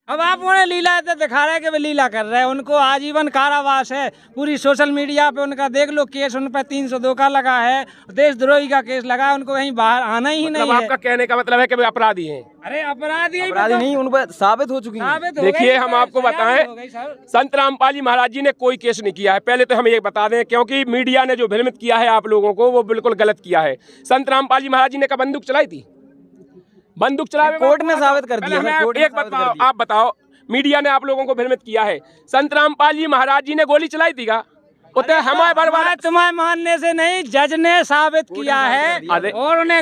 अब आप उन्हें लीला तो दिखा रहे हैं कि वे लीला कर रहे हैं, उनको आजीवन कारावास है। पूरी सोशल मीडिया पे उनका देख लो केस, उन पर 302 का लगा है, देशद्रोही का केस लगा है, उनको कहीं बाहर आना ही नहीं है। आपका कहने का मतलब है कि वे अपराधी हैं? अरे अपराधी नहीं, उन पर साबित हो चुकी है। देखिए हम आपको बताएं, संत रामपाल जी महाराज जी ने कोई केस नहीं किया है। पहले तो हम ये बता दें, क्योंकि मीडिया ने जो भ्रमित किया है आप लोगों को, वो बिल्कुल गलत किया है। संत रामपाल जी महाराज जी ने क्या बंदूक चलाई थी? बंदूक चलाए कोर्ट ने साबित कर दिया। एक बात आप बताओ, मीडिया ने आप लोगों को भ्रमित किया है, संत रामपाल जी महाराज जी ने गोली चलाई थी क्या? हमारे बरबाद तुम्हारे मानने से नहीं, जज ने साबित किया है और उन्हें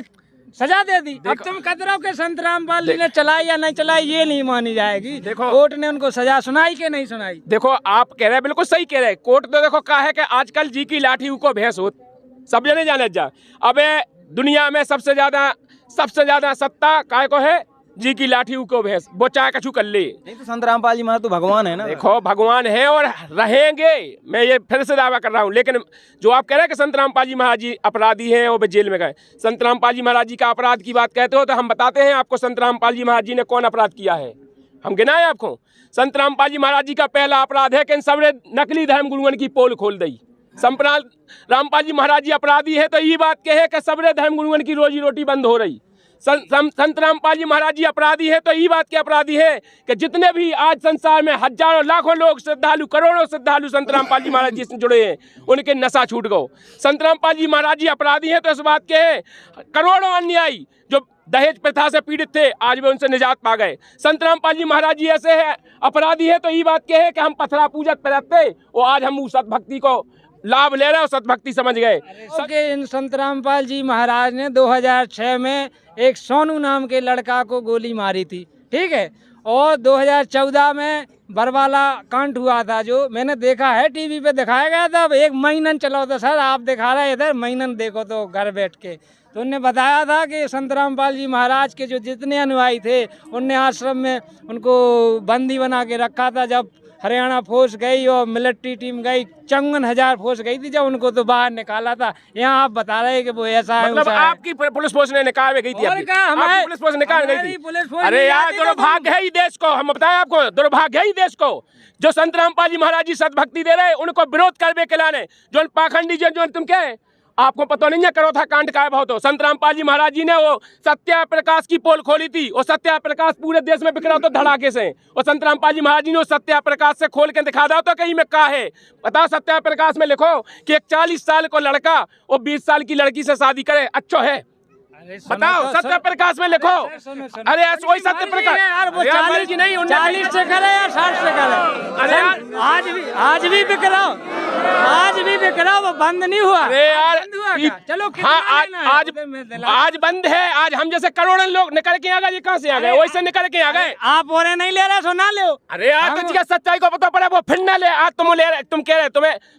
सजा दे दी। अब तुम कहते रहो कि संत रामपाल जी ने चलाई या नहीं चलाई, ये नहीं मानी जाएगी। देखो कोर्ट ने उनको सजा सुनाई कि नहीं सुनाई? देखो आप कह रहे हैं, बिल्कुल सही कह रहे हैं। कोर्ट तो देखो कहा है कि आजकल जी की लाठी को भैंस हो, सब जने जाने जा। अबे दुनिया में सबसे ज्यादा सत्ता काय को है? जी की लाठी को भैंस, वो चाहे कछु कर ले। नहीं तो संत रामपाल जी महाराज तो भगवान है ना। देखो भगवान है और रहेंगे, मैं ये फिर से दावा कर रहा हूँ। लेकिन जो आप कह रहे हैं कि संत रामपाल जी महाराज जी अपराधी हैं और वे जेल में गए, संत रामपाल जी महाराज जी का अपराध की बात कहते हो तो हम बताते हैं आपको, संत रामपाल जी महाराज जी ने कौन अपराध किया है, हम गिनाएं आपको। संत रामपाल जी महाराज जी का पहला अपराध है कि इन सबने नकली धर्म गुरुओं की पोल खोल दी। संत रामपाल जी महाराज जी अपराधी है तो ये बात कहे कि सबरे धर्म गुरुओं की रोजी रोटी बंद हो रही। संत रामपाल जी महाराज जी अपराधी है तो ये बात के अपराधी है कि जितने भी आज संसार में हजारों लाखों लोग श्रद्धालु, करोड़ों श्रद्धालु संत रामपाल जी महाराज जी से जुड़े हैं, उनके नशा छूट गो। संत रामपाल जी महाराज जी अपराधी है तो इस बात के है करोड़ों अन्यायी जो दहेज प्रथा से पीड़ित थे, आज वे उनसे निजात पा गए। संत रामपाल जी महाराज जी ऐसे है अपराधी है तो ये बात के है कि हम पथरा पूजक रहते और आज हम उस सतभक्ति को लाभ ले रहे हो, सतभक्ति समझ गए। इन संत रामपाल जी महाराज ने 2006 में एक सोनू नाम के लड़का को गोली मारी थी, ठीक है, और 2014 में बरवाला कांड हुआ था, जो मैंने देखा है, टीवी पे दिखाया गया था। अब 1 महीना चला था सर, आप दिखा रहे इधर, महीना देखो तो घर बैठ के। तो उनने बताया था कि संत रामपाल जी महाराज के जो जितने अनुयायी थे, उनने आश्रम में उनको बंदी बना के रखा था। जब हरियाणा फोर्स गई और मिलिट्री टीम गई, 54,000 फोर्स गई थी, जब उनको तो बाहर निकाला था। यहाँ आप बता रहे हैं कि वो ऐसा है, मतलब आपकी पुलिस फोर्स ने निकाल में गई थी? आपकी पुलिस फोर्स निकाल गई थी? अरे यार दुर्भाग्य है ही देश को, हम बताएं आपको, दुर्भाग्य है ही देश को जो संत रामपाल जी महाराज जी सतभक्ति दे रहे, उनको विरोध करने के लाने जो पाखंडी जो तुम क्या है, आपको पता नहीं है करो था कांड का बहुत हो। संत रामपाल जी महाराज जी ने वो सत्या प्रकाश की पोल खोली थी और सत्या प्रकाश पूरे देश में बिखरा तो धड़ाके से, और संत रामपाल जी महाराज जी ने वो सत्या प्रकाश से खोल के दिखा दो तो कहीं में क्या है बताओ। सत्या प्रकाश में लिखो कि एक 40 साल को लड़का और 20 साल की लड़की से शादी करे, अच्छा है? बताओ सत्य प्रकाश में लिखो। अरे वही सत्य प्रकाश नहीं, 40 से करे या 60 से करे? अरे आज भी बिखराओ, वो बंद नहीं हुआ। अरे यार चलो हाँ, आज बंद है। आज हम जैसे करोड़ों लोग निकल के आ गए, ये कहाँ से आ गए? वैसे निकल के आ गए। आप और नहीं ले रहे, सुना लो। अरे यार तो सच्चाई को पता पड़ा, वो फिर न ले। आज तुम ले रहे, तुम कह रहे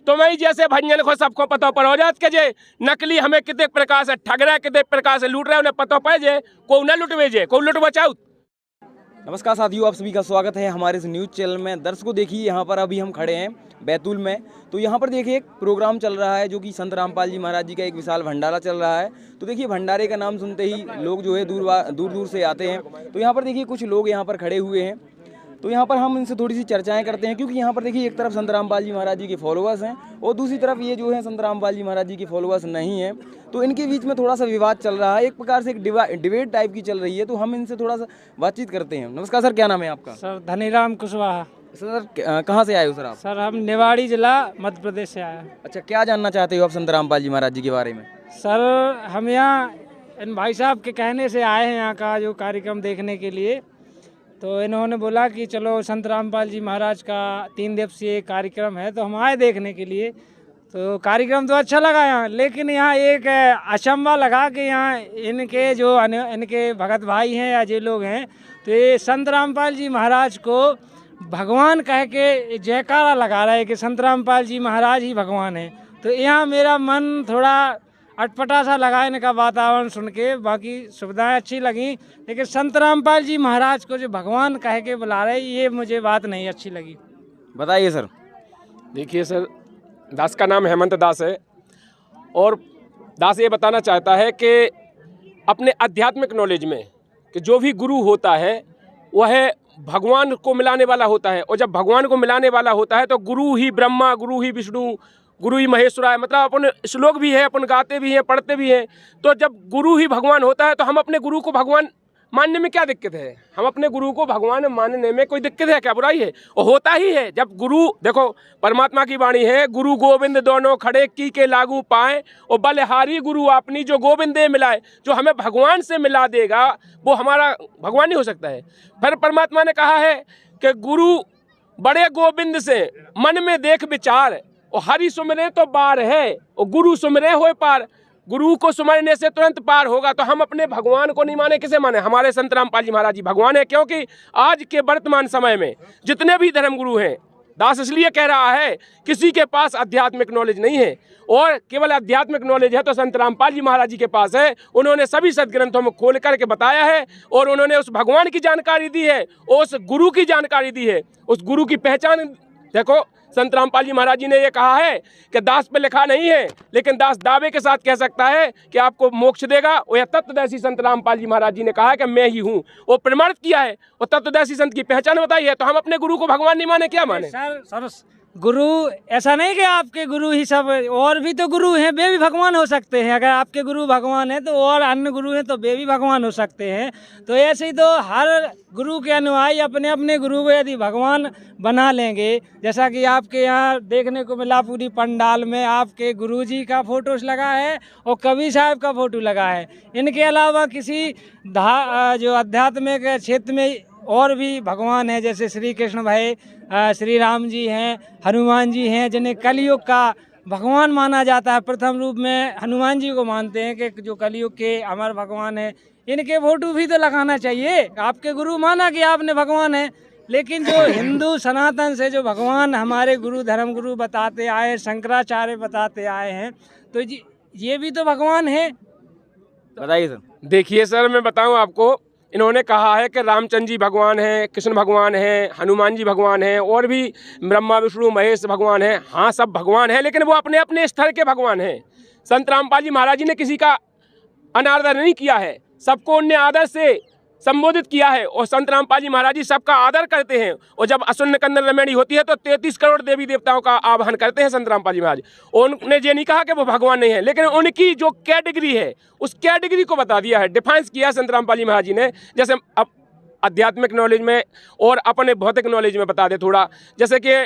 तुम्हें जैसे भंजन को सबको पता पड़ हो जात के जे नकली हमें कितने प्रकार से ठग रहा है, कितने प्रकार से लूट रहे, उन्हें पता पाए जे को न लुटवे जे को लुट बचाओ। नमस्कार साथियों, आप सभी का स्वागत है हमारे इस न्यूज़ चैनल में। दर्शकों देखिए, यहाँ पर अभी हम खड़े हैं बैतूल में, तो यहाँ पर देखिए एक प्रोग्राम चल रहा है जो कि संत रामपाल जी महाराज जी का एक विशाल भंडारा चल रहा है। तो देखिए भंडारे का नाम सुनते ही लोग जो है दूर से आते हैं। तो यहाँ पर देखिए कुछ लोग यहाँ पर खड़े हुए हैं, तो यहाँ पर हम इनसे थोड़ी सी चर्चाएं करते हैं, क्योंकि यहाँ पर देखिए एक तरफ संत रामपाल जी महाराज जी के फॉलोअर्स हैं और दूसरी तरफ ये जो है संत रामपाल जी महाराज जी के फॉलोअर्स नहीं हैं। तो इनके बीच में थोड़ा सा विवाद चल रहा है, एक प्रकार से एक डिबेट टाइप की चल रही है। तो हम इनसे थोड़ा सा बातचीत करते हैं। नमस्कार सर, क्या नाम है आपका? सर धनीराम कुशवाहा। सर कहाँ से आए हो सर आप? सर हम निवाड़ी जिला मध्य प्रदेश से आए हैं। अच्छा, क्या जानना चाहते हो आप संत रामपाल जी महाराज जी के बारे में? सर हम यहाँ इन भाई साहब के कहने से आए हैं यहाँ का जो कार्यक्रम देखने के लिए। तो इन्होंने बोला कि चलो संत रामपाल जी महाराज का 3 दिवसीय कार्यक्रम है, तो हम आए देखने के लिए। तो कार्यक्रम तो अच्छा लगा यहाँ, लेकिन यहाँ एक अचंभा लगा कि यहाँ इनके जो इनके भगत भाई हैं या जो लोग हैं, तो ये संत रामपाल जी महाराज को भगवान कह के जयकारा लगा रहे हैं कि संत रामपाल जी महाराज ही भगवान हैं। तो यहाँ मेरा मन थोड़ा अटपटा सा लगा इनका वातावरण सुन के। बाकी सुविधाएं अच्छी लगी, लेकिन संत रामपाल जी महाराज को जो भगवान कह के बुला रहे, ये मुझे बात नहीं अच्छी लगी। बताइए सर। देखिए सर, दास का नाम हेमंत दास है और दास ये बताना चाहता है कि अपने आध्यात्मिक नॉलेज में कि जो भी गुरु होता है वह भगवान को मिलाने वाला होता है, और जब भगवान को मिलाने वाला होता है तो गुरु ही ब्रह्मा, गुरु ही विष्णु, गुरु ही महेश्वराय, मतलब अपन श्लोक भी है, अपन गाते भी हैं, पढ़ते भी हैं। तो जब गुरु ही भगवान होता है तो हम अपने गुरु को भगवान मानने में क्या दिक्कत है? हम अपने गुरु को भगवान मानने में कोई दिक्कत है क्या? बुराई है? वो होता ही है। जब गुरु, देखो परमात्मा की वाणी है, गुरु गोविंद दोनों खड़े की के लागू पाए, और बलहारी गुरु अपनी जो गोविंद दे मिलाए। जो हमें भगवान से मिला देगा वो हमारा भगवान नहीं हो सकता है। फिर परमात्मा ने कहा है कि गुरु बड़े गोविंद से मन में देख विचार, और हरि सुमरे तो बार है, और गुरु सुमरे होए पार। गुरु को सुमरने से तुरंत पार होगा। तो हम अपने भगवान को नहीं माने, किसे माने? हमारे संत रामपाल जी महाराज जी भगवान है। क्योंकि आज के वर्तमान समय में जितने भी धर्मगुरु हैं, दास इसलिए कह रहा है, किसी के पास आध्यात्मिक नॉलेज नहीं है, और केवल आध्यात्मिक नॉलेज है तो संत रामपाल जी महाराज जी के पास है। उन्होंने सभी सदग्रंथों में खोल करके बताया है, और उन्होंने उस भगवान की जानकारी दी है, उस गुरु की जानकारी दी है, उस गुरु की पहचान। देखो संत रामपाल जी महाराज जी ने ये कहा है कि दास पे लिखा नहीं है, लेकिन दास दावे के साथ कह सकता है कि आपको मोक्ष देगा। और यह तत्वदर्शी संत रामपाल जी महाराज जी ने कहा है कि मैं ही हूँ, वो प्रमाणित किया है, और तत्वदर्शी संत की पहचान बताई है। तो हम अपने गुरु को भगवान नहीं माने, क्या माने? सर गुरु ऐसा नहीं कि आपके गुरु ही सब, और भी तो गुरु हैं, वे भी भगवान हो सकते हैं। अगर आपके गुरु भगवान है तो और अन्य गुरु हैं तो वे भी भगवान हो सकते हैं। तो ऐसे ही तो हर गुरु के अनुयायी अपने अपने गुरु को यदि भगवान बना लेंगे, जैसा कि आपके यहाँ देखने को मिला, पूरी पंडाल में आपके गुरुजी का फोटो लगा है और कबीर साहब का फोटो लगा है। इनके अलावा किसी जो आध्यात्मिक क्षेत्र में और भी भगवान हैं, जैसे श्री कृष्ण भाई, श्री राम जी हैं, हनुमान जी हैं, जिन्हें कलयुग का भगवान माना जाता है। प्रथम रूप में हनुमान जी को मानते हैं कि जो कलयुग के अमर भगवान हैं। इनके फोटो भी तो लगाना चाहिए। आपके गुरु माना कि आपने भगवान है, लेकिन जो हिंदू सनातन से जो भगवान हमारे गुरु धर्म गुरु बताते आए, शंकराचार्य बताते आए हैं, तो ये भी तो भगवान है। बताइए सर। देखिए सर, मैं बताऊं आपको, इन्होंने कहा है कि रामचंद्र जी भगवान हैं, कृष्ण भगवान हैं, हनुमान जी भगवान हैं, और भी ब्रह्मा विष्णु महेश भगवान हैं। हाँ, सब भगवान हैं, लेकिन वो अपने अपने स्तर के भगवान हैं। संत रामपाल जी महाराज जी ने किसी का अनादर नहीं किया है, सबको उन्हें आदर से संबोधित किया है, और संत रामपाल जी महाराज जी सबका आदर करते हैं। और जब असुन कंदन रमेणी होती है तो 33 करोड़ देवी देवताओं का आवाहन करते हैं संत रामपाल जी महाराज। उन्होंने ये नहीं कहा कि वो भगवान नहीं है, लेकिन उनकी जो कैटेगरी है उस कैटेगरी को बता दिया है, डिफाइंस किया संत रामपाल जी महाराज जी ने। जैसे अब आध्यात्मिक नॉलेज में और अपने भौतिक नॉलेज में बता दें थोड़ा, जैसे कि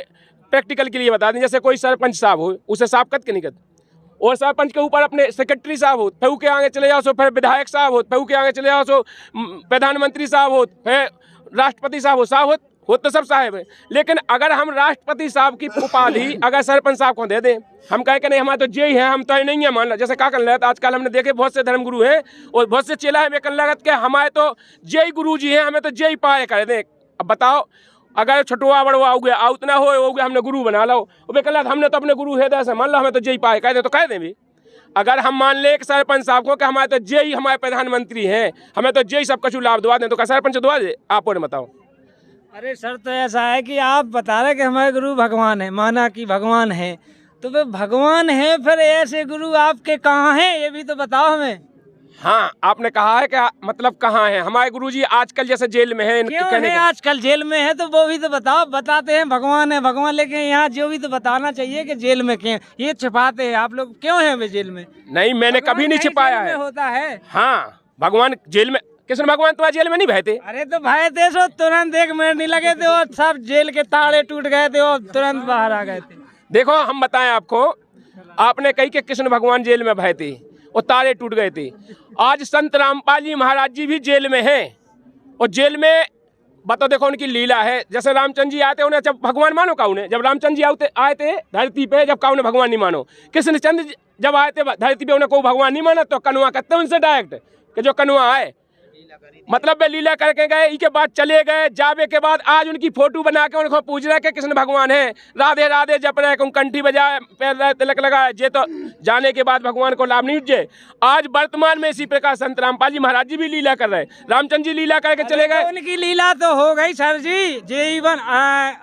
प्रैक्टिकल के लिए बता दें। जैसे कोई सरपंच साहब हो, उसे साहब कद के निकट, और सरपंच के ऊपर अपने सेक्रेटरी साहब हो, फिर के आगे चले जाओ सो फिर विधायक साहब हो, फिर के आगे चले जाओ सो प्रधानमंत्री साहब हो, फिर राष्ट्रपति साहब हो। साहब हो तो सब साहब है, लेकिन अगर हम राष्ट्रपति साहब की उपाधि अगर सरपंच साहब को दे दें, हम कहें कि नहीं हमारे तो जे ही है, हम तो नहीं है मान लो। जैसे क्या कर रहे हैं आजकल हमने देखे, बहुत से धर्मगुरु हैं और बहुत से चेला है, वे कर लगत के हमारे तो जे ही गुरु जी हैं, हमें तो जे ही पाए कर दें। अब बताओ, अगर छुटवा बड़वा आओगे उतना हो गया, हमने गुरु बना लो, वे कल हमने तो अपने गुरु है दस मान लो, हमें तो जय पाए कह दे तो कह दें भी। अगर हम मान ले सरपंच साहब को कि हमारे तो जय हमारे प्रधानमंत्री हैं, हमें तो जय सब कुछ लाभ दुआ दें, तो क्या सरपंच दुआ दे? आप और बताओ। अरे सर, तो ऐसा है कि आप बता रहे कि हमारे गुरु भगवान है, माना कि भगवान है, तो वे भगवान है, फिर ऐसे गुरु आपके कहाँ हैं ये भी तो बताओ हमें। हाँ, आपने कहा है कि मतलब कहाँ है हमारे गुरुजी? आजकल जैसे जेल में है। क्यों है आजकल जेल में है? तो वो भी तो बताओ। बताते हैं भगवान है भगवान, लेकिन यहाँ जो भी तो बताना चाहिए कि जेल में क्यों ये छिपाते हैं आप लोग, क्यों है वे जेल में? नहीं, मैंने कभी नहीं छिपाया है। होता है। हाँ, भगवान जेल में, कृष्ण भगवान तो जेल में नहीं भाई थे। अरे तो भाई थे सो तुरंत 1 मिनट नहीं लगे थे और सब जेल के ताले टूट गए थे और तुरंत बाहर आ गए थे। देखो हम बताएं आपको, आपने कही कि कृष्ण भगवान जेल में भाई थे और ताले टूट गए थे। आज संत रामपाल जी महाराज जी भी जेल में हैं, और जेल में बताओ, देखो उनकी लीला है। जैसे रामचंद्र जी आए थे, उन्हें जब भगवान मानो का उन्हें, जब रामचंद्र जी आए थे धरती पे, जब का उन्हें भगवान नहीं मानो। कृष्णचंद्र जब आए थे धरती पे, उन्हें कोई भगवान नहीं माना, तो कनुआ कहते हैं उनसे डायरेक्ट कि जो कनुआ आए, मतलब वे लीला करके गए, इसके बाद चले गए। जावे के बाद आज उनकी फोटो बना के उनको पूछ रहे कि कृष्ण भगवान है, राधे राधे जप रहे, कंठी बजाए, पैर तिलक लगाए, जे तो जाने के बाद भगवान को लाभ नहीं उठे। आज वर्तमान में इसी प्रकार संत रामपाल जी महाराज जी भी लीला कर रहे हैं। रामचंद्र जी लीला करके चले गए। उनकी लीला तो हो गई सर जी, जीवन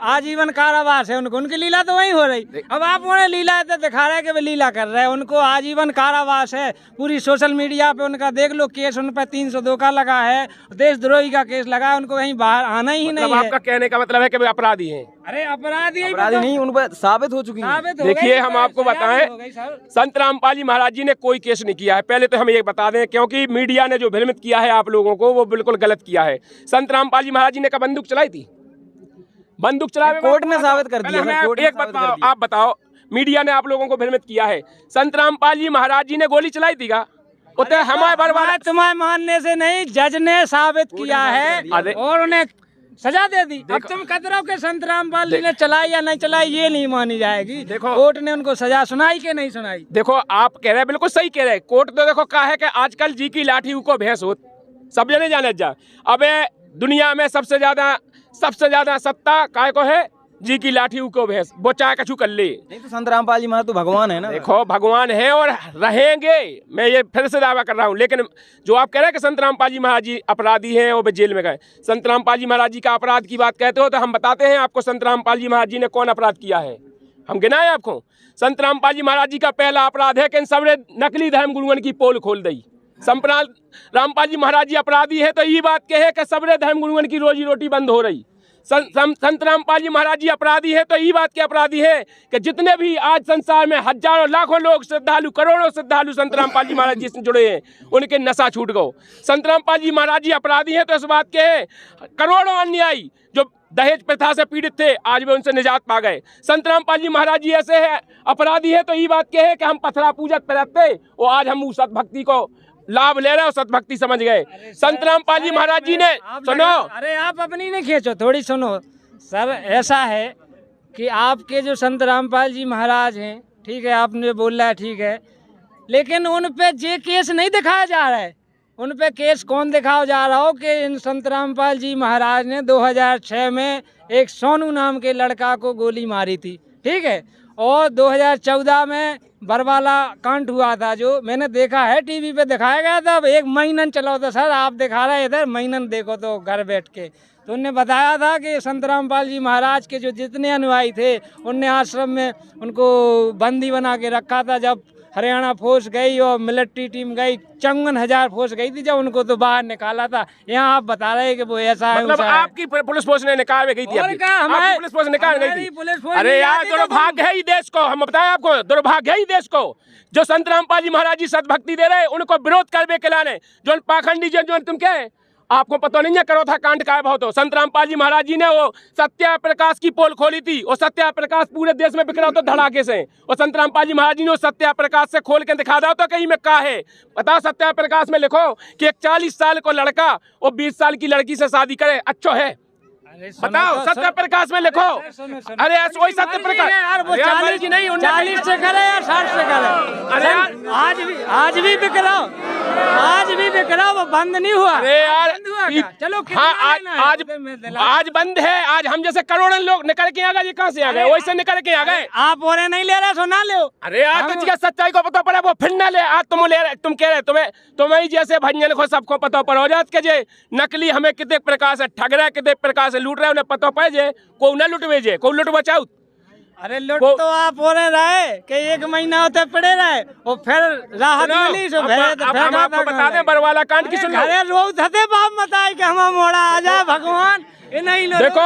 आजीवन कारावास है उनको, उनकी लीला तो वही हो रही। अब आप उन्हें लीला तो दिखा रहे हैं कि वे लीला कर रहे हैं, उनको आजीवन कारावास है। पूरी सोशल मीडिया पे उनका देख लो केस, उन पर 302 का लगा है, देशद्रोही का केस लगा है, उनको कहीं बाहर आना ही नहीं है। आपका कहने का मतलब है कि वे अपराधी हैं? अरे अपराधी नहीं, उन पर साबित हो चुकी है। देखिए हम आपको बताएं, संत रामपाल जी महाराज जी ने कोई केस नहीं किया है। पहले तो हम ये बता दें, क्योंकि मीडिया ने जो भ्रमित किया है आप लोगों को, वो बिल्कुल गलत किया है। संत रामपाल जी महाराज जी ने कब बंदूक चलाई थी? बंदूक चलावे कोर्ट ने साबित कर दिया। एक बताओ, आप बताओ, मीडिया ने आप लोगों को भ्रमित किया है। संत रामपाल जी महाराज जी ने गोली चलाई थी क्या? हमारे बरवाला तुम्हारे मानने से नहीं, जज ने साबित किया है और उन्हें सजा दे दी। अब तुम कतरो के संत रामपाल जी ने चलाई या नहीं चलाई ये नहीं मानी जाएगी। देखो कोर्ट ने उनको सजा सुनाई कि नहीं सुनाई? देखो आप कह रहे हैं, बिल्कुल सही कह रहे हैं। कोर्ट तो देखो कहा है कि आजकल जी की लाठी को भैंस हो, सब जने जाने जा। अब दुनिया में सबसे ज्यादा सत्ता काय को है? जी की लाठी को भैंस, वो चाहे कछु कर ले। नहीं तो संत रामपाल जी महाराज तो भगवान है ना। देखो भगवान है और रहेंगे, मैं ये फिर से दावा कर रहा हूँ। लेकिन जो आप कह रहे हैं कि संत रामपाल जी महाराज जी अपराधी हैं और वे जेल में गए, संत रामपाल जी महाराज जी का अपराध की बात कहते हो तो हम बताते हैं आपको संत रामपाल जी महाराज जी ने कौन अपराध किया है। हम गिनाएं आपको। संत रामपाल जी महाराज जी का पहला अपराध है कि इन सबने नकली धर्म गुरुओं की पोल खोल दी। संत रामपाल जी महाराज जी अपराधी है तो ये बात कहे कि सबरे धर्म गुरुओं की रोजी रोटी बंद हो रही। संत रामपाल जी महाराज जी अपराधी है तो ये बात के अपराधी है कि जितने भी आज संसार में हजारों लाखों लोग श्रद्धालु, करोड़ों श्रद्धालु संत रामपाल जी महाराज जी से जुड़े हैं, उनके नशा छूट गए। संत रामपाल जी महाराज जी अपराधी है तो इस बात के हैं करोड़ों अन्यायी जो दहेज प्रथा से पीड़ित थे आज भी उनसे निजात पा गए। संत रामपाल जी महाराज जी ऐसे है अपराधी है तो ये बात के है कि हम पथरा पूजक रहते और आज हम उस सतभक्ति को लाभ ले रहे हो, सतभक्ति समझ गए। संत रामपाल जी महाराज जी ने सुनो, अरे आप अपनी नहीं खींचो, थोड़ी सुनो सर। ऐसा है कि आपके जो संत रामपाल जी महाराज हैं, ठीक है, आपने बोला है ठीक है, लेकिन उन पे जे केस नहीं दिखाया जा रहा है। उन पे केस कौन दिखाया जा रहा हो कि इन संत रामपाल जी महाराज ने 2006 में एक सोनू नाम के लड़का को गोली मारी थी, ठीक है, और 2014 में बरवाला कांड हुआ था, जो मैंने देखा है, टीवी पे दिखाया गया था। अब 1 महीना चला था सर, आप दिखा रहे इधर महीना देखो तो घर बैठ के। तो उनने बताया था कि संत रामपाल जी महाराज के जो जितने अनुयायी थे उनने आश्रम में उनको बंदी बना के रखा था। जब हरियाणा फोर्स गई और मिलिट्री टीम गई, 54,000 फोर्स गई थी, जब उनको तो बाहर निकाला था। यहाँ आप बता रहे हैं कि वो ऐसा है, मतलब आपकी पुलिस फोर्स ने निकाल में गई थी, आपकी पुलिस फोर्स निकाल गई थी। अरे यार दुर्भाग्य है ही देश को, हम बताएं आपको, दुर्भाग्य है ही देश को जो संत रामपाल जी महाराज जी सतभक्ति दे रहे, उनको विरोध करने के लाने जो पाखंडी जो तुम क्या आपको पता नहीं है करो था कांड का बहुत हो। संत रामपाल जी महाराज जी ने वो सत्या प्रकाश की पोल खोली थी और सत्या प्रकाश पूरे देश में बिखरा तो धड़ाके से, और संत रामपाल जी महाराज जी ने वो सत्या प्रकाश से खोल के दिखा दो तो कहीं में क्या है बताओ। सत्या प्रकाश में लिखो कि एक 40 साल को लड़का और 20 साल की लड़की से शादी करे, अच्छा है बताओ। सत्य प्रकाश में लिखो। अरे वही सत्य प्रकाश जी नहीं, 40 से करे या 60 से करे। अरे आज भी बिकराओ, आज भी बिकराओ, वो बंद नहीं हुआ। अरे यार चलो हाँ आज बंद है। आज हम जैसे करोड़ों लोग निकल के आ गए, ये कहाँ से आ गए? वैसे निकल के आ गए। आप और नहीं ले रहे, सुना लो। अरे यार तुझे सच्चाई को पता पड़ा, वो फिर ना ले। आज तुम ले रहे, तुम कह रहे तुम्हें जैसे भंजन को सबको पता पड़ हो जात के जे नकली हमें कितने प्रकार से ठग रहा है, कितने प्रकार से लूट रहे, उन्हें पता पाए जे को न लुटवे जे को लुट बचाओ। अरे लुट तो आप हो रहे कि 1 महीना होते पड़े रहे और फिर राहत मिली। हम आपको बता दें बरवाला कांड की सुन रोज धते बाप बताए कि हम मोड़ा आ जाए भगवान। नहीं देखो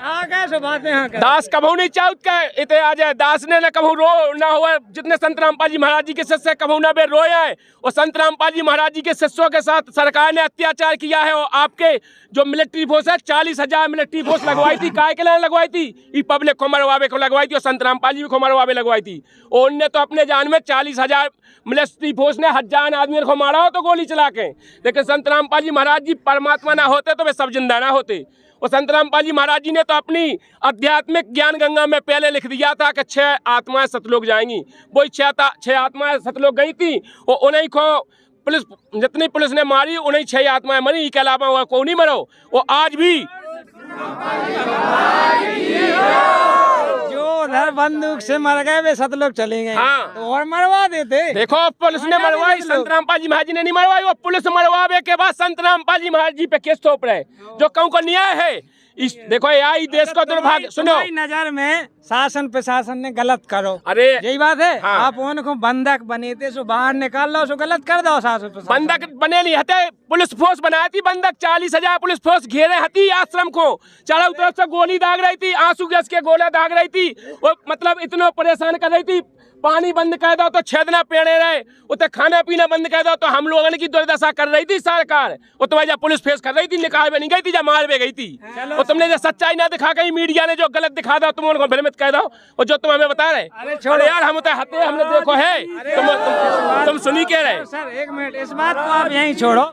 आगे बातें दास कभू नहीं चाहत के इते आ जाए। दास ने न कभू रो ना हुआ, जितने संत रामपाल जी महाराज जी के शिष्य कभू ना बे रोए है। और संत रामपाल जी महाराज जी के शिष्यों के साथ सरकार ने अत्याचार किया है। और आपके जो मिलिट्री फोर्स है 40,000 मिलिट्री फोर्स लगवाई थी, काय के लिए लगवाई थी? ये पब्लिक को मरवावे को लगवाई थी और संत रामपाल जी को मरवावे लगवाई थी। और उनने तो अपने जान में 40,000 मिलिट्री फोर्स ने 1000 आदमी को मारा हो तो गोली चला के। लेकिन संत रामपाल जी महाराज जी परमात्मा ना होते तो वे सब जिंदा ना होते। और संत रामपाल जी महाराज जी ने तो अपनी आध्यात्मिक ज्ञान गंगा में पहले लिख दिया था कि 6 आत्माएं सतलोक जाएंगी। वही 6 आत्माएं सतलोक गई थी और उन्हीं को पुलिस जितनी पुलिस ने मारी उन्हीं 6 आत्माएं मरी, इसके अलावा वह कोई नहीं मरो। वो आज भी जो उधर बंदूक से मर गए वे सतलोक चले गए। हाँ। तो और मरवा देते। देखो पुलिस ने मरवाई, संत रामपाल जी महाराज जी ने नहीं मरवाई। वो पुलिस मरवावे के बाद संत रामपाल जी महाराज जी पे केस थोप रहे, जो कहूँ को न्याय है। देखो यही देश को दुर्भाग्य। सुनो, तुम्हारी नजर में शासन प्रशासन ने गलत करो, अरे यही बात है। हाँ। आप उनको बंधक बने थे, सो बाहर निकाल लो, सो गलत कर दो शासन प्रशासन। बंधक बने नहीं हते, पुलिस फोर्स बनाई थी बंधक, 40,000 पुलिस फोर्स घेरे हती आश्रम को, चारों तरफ से गोली दाग रही थी, आंसू गैस के गोला दाग रही थी, वो मतलब इतना परेशान कर रही थी। पानी बंद कर दो तो छेदना पेड़े रहे, उतने खाना पीना बंद कर दो तो हम लोगों की दुर्दशा कर रही थी सरकार। वो तुम्हारी जब पुलिस फेस कर रही थी, निकाल में नहीं गई थी, जब मार में गई थी। और तुमने जो सच्चाई ना दिखा गई, मीडिया ने जो गलत दिखा दो, तुम उनको भ्रमित कह दो, और जो तुम हमें बता रहे। अरे यार हम तो हते, हमने देखो है, तुम सुनी कह रहे। सर एक मिनट, इस बात को आप यहीं छोड़ो।